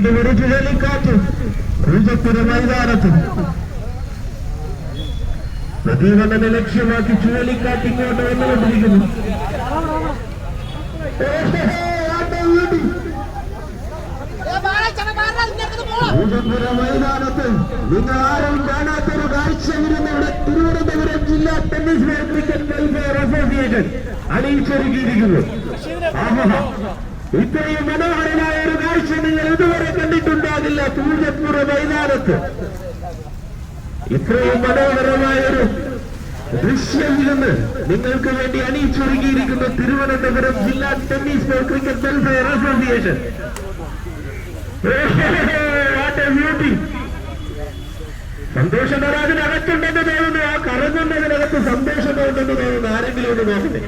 വീണ്ടും ഒരു ചുഴലിക്കാറ്റ് പൂജപ്പുര മൈതാനത്ത്. പ്രദീപനെ ലക്ഷ്യമാക്കി ചുഴലിക്കാറ്റ് ഇങ്ങോട്ട് വന്നുകൊണ്ടിരിക്കുന്നു. പൂജപ്പുര മൈതാനത്ത് നിങ്ങൾ ആരും കാണാത്തൊരു കാഴ്ച വരുന്നവിടെ തിരുവനന്തപുരം ജില്ലാ ടെന്നീസ് ക്രിക്കറ്റ് വെൽഫെയർ അസോസിയേഷൻ അണിയിച്ചൊരുക്കിയിരിക്കുന്നു. ഇത്രയും മനോഹരമായ ഒരു കാഴ്ച നിങ്ങൾ ഇതുവരെ കണ്ടിട്ടുണ്ടാകില്ല. പൂജപ്പുര മൈതാനത്ത് ഇത്രയും മനോഹരമായ ഒരു ദൃശ്യം ഇരുന്ന് നിങ്ങൾക്ക് വേണ്ടി അണിയിച്ചൊരുക്കിയിരിക്കുന്നു തിരുവനന്തപുരം ജില്ലാ ടെന്നീസ് ക്രിക്കറ്റ് വെൽഫെയർ അസോസിയേഷൻ. സന്തോഷനരാജിനകത്തുണ്ടെന്ന് തോന്നുന്നു. ആ കറങ്ങുന്നതിനകത്ത് സന്തോഷമുണ്ടെന്ന് തോന്നുന്നു. ആരെങ്കിലും ഒന്ന് നോക്കട്ടെ.